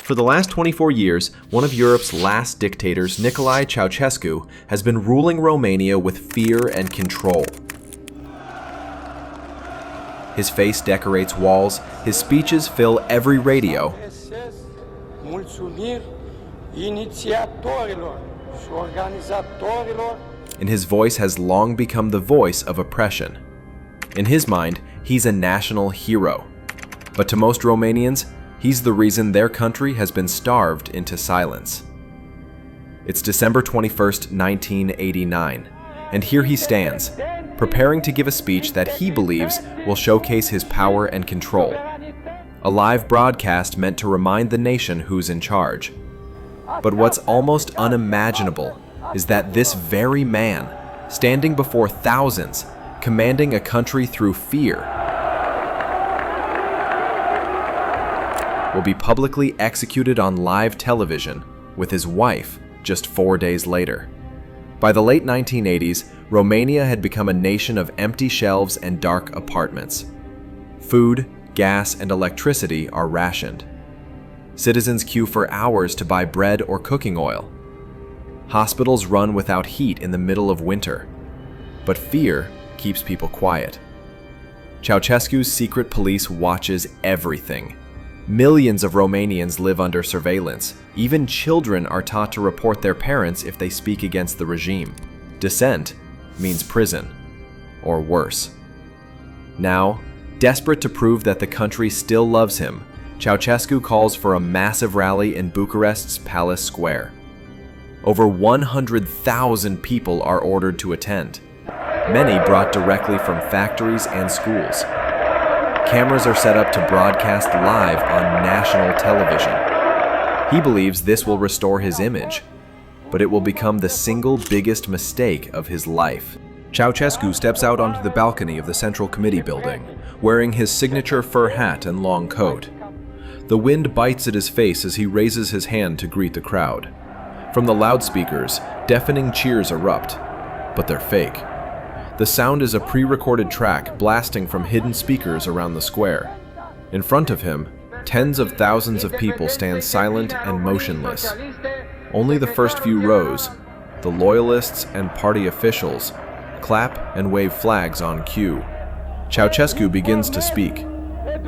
For the last 24 years, one of Europe's last dictators, Nicolae Ceausescu, has been ruling Romania with fear and control. His face decorates walls, his speeches fill every radio, and his voice has long become the voice of oppression. In his mind, he's a national hero. But to most Romanians, he's the reason their country has been starved into silence. It's December 21st, 1989, and here he stands, preparing to give a speech that he believes will showcase his power and control. A live broadcast meant to remind the nation who's in charge. But what's almost unimaginable is that this very man, standing before thousands, commanding a country through fear, will be publicly executed on live television with his wife just 4 days later. By the late 1980s, Romania had become a nation of empty shelves and dark apartments. Food, gas, and electricity are rationed. Citizens queue for hours to buy bread or cooking oil. Hospitals run without heat in the middle of winter. But fear keeps people quiet. Ceausescu's secret police watches everything. Millions of Romanians live under surveillance. Even children are taught to report their parents if they speak against the regime. Dissent means prison, or worse. Now, desperate to prove that the country still loves him, Ceausescu calls for a massive rally in Bucharest's Palace Square. Over 100,000 people are ordered to attend, many brought directly from factories and schools. Cameras are set up to broadcast live on national television. He believes this will restore his image, but it will become the single biggest mistake of his life. Ceausescu steps out onto the balcony of the Central Committee building, wearing his signature fur hat and long coat. The wind bites at his face as he raises his hand to greet the crowd. From the loudspeakers, deafening cheers erupt, but they're fake. The sound is a pre-recorded track blasting from hidden speakers around the square. In front of him, tens of thousands of people stand silent and motionless. Only the first few rows, the loyalists and party officials, clap and wave flags on cue. Ceausescu begins to speak.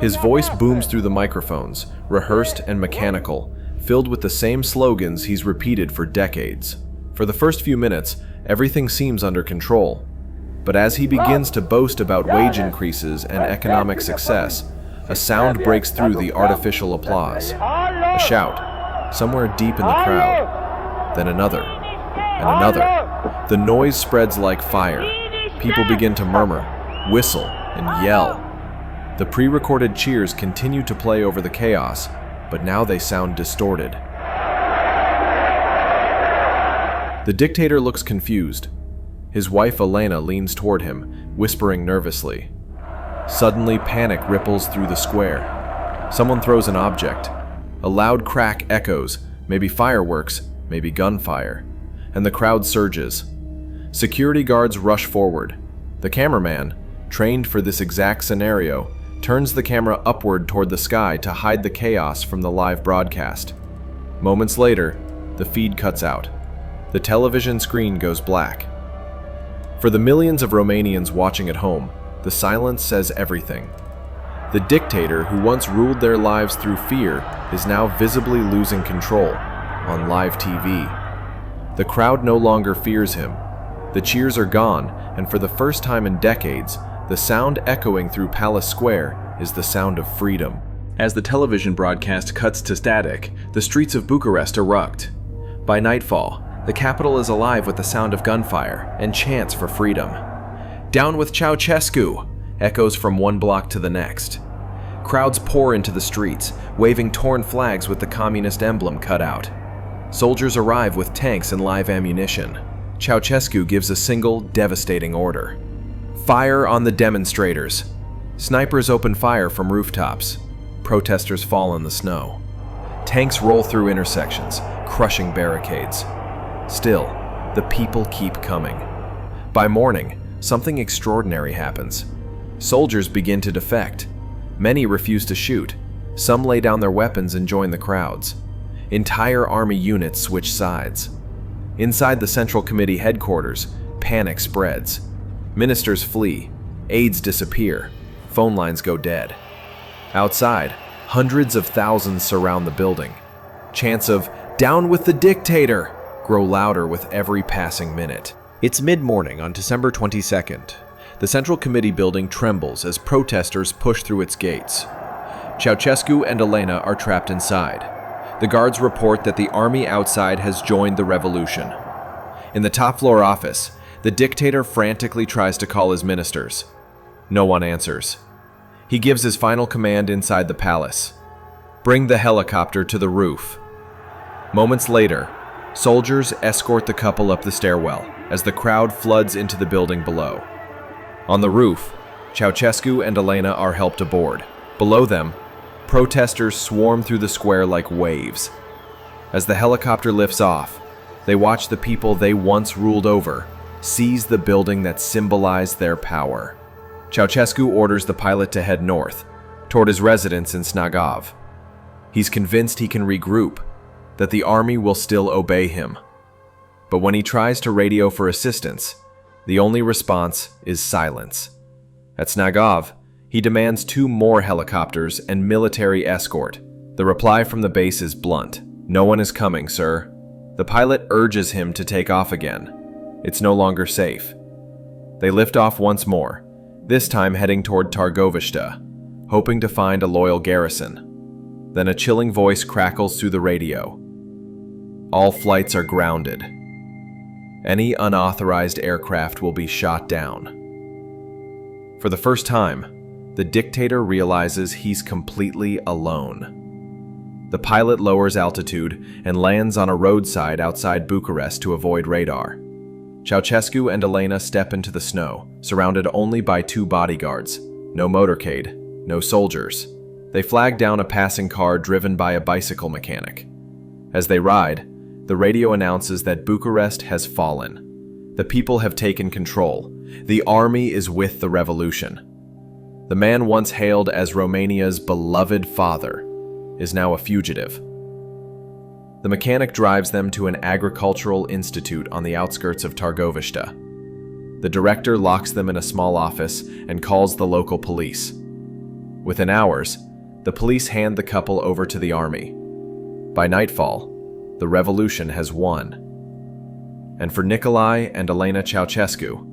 His voice booms through the microphones, rehearsed and mechanical, filled with the same slogans he's repeated for decades. For the first few minutes, everything seems under control. But as he begins to boast about wage increases and economic success, a sound breaks through the artificial applause. A shout, somewhere deep in the crowd. Then another, and another. The noise spreads like fire. People begin to murmur, whistle, and yell. The pre-recorded cheers continue to play over the chaos, but now they sound distorted. The dictator looks confused. His wife Elena leans toward him, whispering nervously. Suddenly, panic ripples through the square. Someone throws an object. A loud crack echoes, maybe fireworks, maybe gunfire, and the crowd surges. Security guards rush forward. The cameraman, trained for this exact scenario, turns the camera upward toward the sky to hide the chaos from the live broadcast. Moments later, the feed cuts out. The television screen goes black. For the millions of Romanians watching at home, the silence says everything. The dictator who once ruled their lives through fear is now visibly losing control on live TV. The crowd no longer fears him. The cheers are gone, and for the first time in decades, the sound echoing through Palace Square is the sound of freedom. As the television broadcast cuts to static, the streets of Bucharest erupt. By nightfall, the capital is alive with the sound of gunfire and chants for freedom. "Down with Ceausescu!" echoes from one block to the next. Crowds pour into the streets, waving torn flags with the communist emblem cut out. Soldiers arrive with tanks and live ammunition. Ceausescu gives a single, devastating order. Fire on the demonstrators. Snipers open fire from rooftops. Protesters fall in the snow. Tanks roll through intersections, crushing barricades. Still, the people keep coming. By morning, something extraordinary happens. Soldiers begin to defect. Many refuse to shoot. Some lay down their weapons and join the crowds. Entire army units switch sides. Inside the Central Committee headquarters, panic spreads. Ministers flee, aides disappear, phone lines go dead. Outside, hundreds of thousands surround the building. Chants of "Down with the dictator!" grow louder with every passing minute. It's mid-morning on December 22nd. The Central Committee building trembles as protesters push through its gates. Ceausescu and Elena are trapped inside. The guards report that the army outside has joined the revolution. In the top-floor office, the dictator frantically tries to call his ministers. No one answers. He gives his final command inside the palace. "Bring the helicopter to the roof." Moments later, soldiers escort the couple up the stairwell as the crowd floods into the building below. On the roof, Ceausescu and Elena are helped aboard. Below them, protesters swarm through the square like waves. As the helicopter lifts off, they watch the people they once ruled over seize the building that symbolized their power. Ceausescu orders the pilot to head north, toward his residence in Snagov. He's convinced he can regroup, that the army will still obey him. But when he tries to radio for assistance, the only response is silence. At Snagov, he demands 2 more helicopters and military escort. The reply from the base is blunt. "No one is coming, sir." The pilot urges him to take off again. It's no longer safe. They lift off once more, this time heading toward Targovishta, hoping to find a loyal garrison. Then a chilling voice crackles through the radio. All flights are grounded. Any unauthorized aircraft will be shot down. For the first time, the dictator realizes he's completely alone. The pilot lowers altitude and lands on a roadside outside Bucharest to avoid radar. Ceausescu and Elena step into the snow, surrounded only by 2 bodyguards. No motorcade, no soldiers. They flag down a passing car driven by a bicycle mechanic. As they ride, the radio announces that Bucharest has fallen. The people have taken control. The army is with the revolution. The man once hailed as Romania's beloved father is now a fugitive. The mechanic drives them to an agricultural institute on the outskirts of Targovishta. The director locks them in a small office and calls the local police. Within hours, the police hand the couple over to the army. By nightfall, the revolution has won. And for Nicolae and Elena Ceausescu,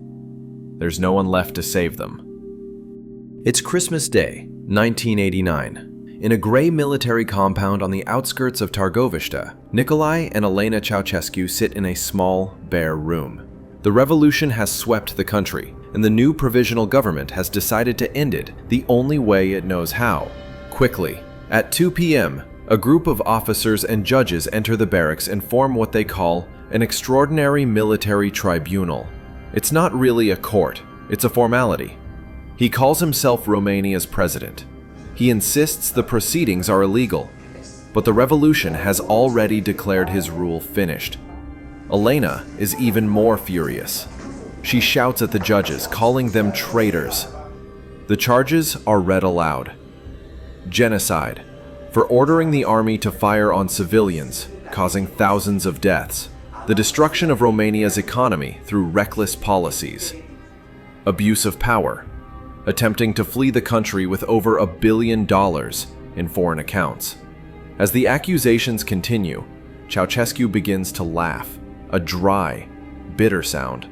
there's no one left to save them. It's Christmas Day, 1989. In a gray military compound on the outskirts of Targovishta, Nicolae and Elena Ceausescu sit in a small, bare room. The revolution has swept the country, and the new provisional government has decided to end it the only way it knows how: quickly. At 2 p.m., a group of officers and judges enter the barracks and form what they call an extraordinary military tribunal. It's not really a court, it's a formality. He calls himself Romania's president. He insists the proceedings are illegal, but the revolution has already declared his rule finished. Elena is even more furious. She shouts at the judges, calling them traitors. The charges are read aloud. Genocide, for ordering the army to fire on civilians, causing thousands of deaths. The destruction of Romania's economy through reckless policies. Abuse of power, attempting to flee the country with over $1 billion in foreign accounts. As the accusations continue, Ceausescu begins to laugh, a dry, bitter sound.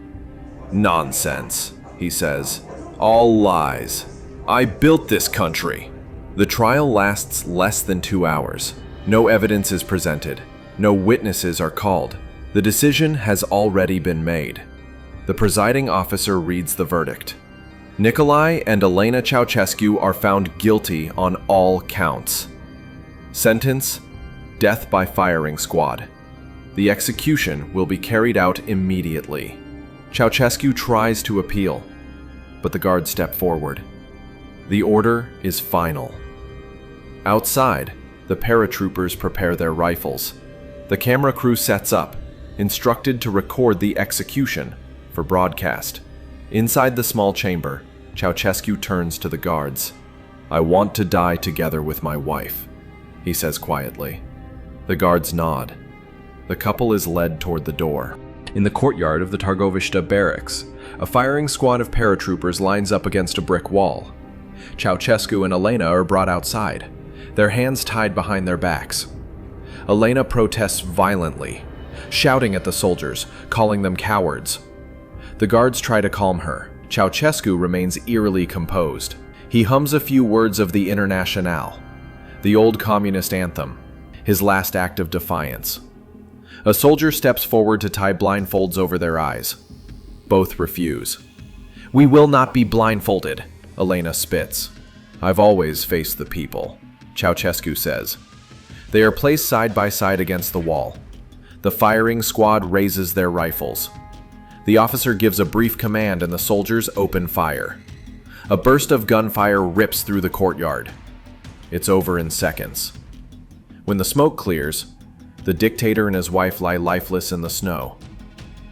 "Nonsense," he says. "All lies. I built this country." The trial lasts less than 2 hours. No evidence is presented. No witnesses are called. The decision has already been made. The presiding officer reads the verdict. Nicolae and Elena Ceausescu are found guilty on all counts. Sentence: death by firing squad. The execution will be carried out immediately. Ceausescu tries to appeal, but the guards step forward. The order is final. Outside, the paratroopers prepare their rifles. The camera crew sets up, instructed to record the execution for broadcast. Inside the small chamber, Ceausescu turns to the guards. "I want to die together with my wife," he says quietly. The guards nod. The couple is led toward the door. In the courtyard of the Targovishta barracks, a firing squad of paratroopers lines up against a brick wall. Ceausescu and Elena are brought outside, their hands tied behind their backs. Elena protests violently, shouting at the soldiers, calling them cowards. The guards try to calm her. Ceausescu remains eerily composed. He hums a few words of the Internationale, the old communist anthem, his last act of defiance. A soldier steps forward to tie blindfolds over their eyes. Both refuse. "We will not be blindfolded," Elena spits. "I've always faced the people," Ceausescu says. They are placed side by side against the wall. The firing squad raises their rifles. The officer gives a brief command and the soldiers open fire. A burst of gunfire rips through the courtyard. It's over in seconds. When the smoke clears, the dictator and his wife lie lifeless in the snow.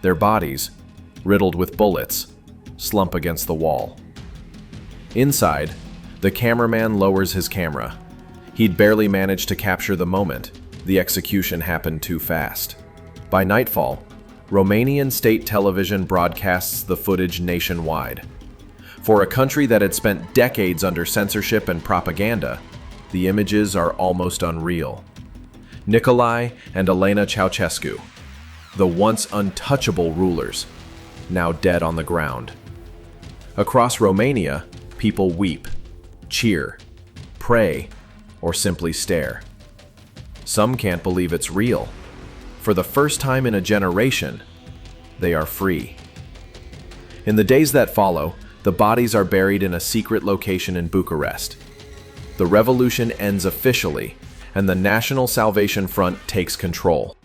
Their bodies, riddled with bullets, slump against the wall. Inside, the cameraman lowers his camera. He'd barely managed to capture the moment. The execution happened too fast. By nightfall, Romanian state television broadcasts the footage nationwide. For a country that had spent decades under censorship and propaganda, the images are almost unreal. Nicolae and Elena Ceausescu, the once untouchable rulers, now dead on the ground. Across Romania, people weep, cheer, pray, or simply stare. Some can't believe it's real. For the first time in a generation, they are free. In the days that follow, the bodies are buried in a secret location in Bucharest. The revolution ends officially, and the National Salvation Front takes control.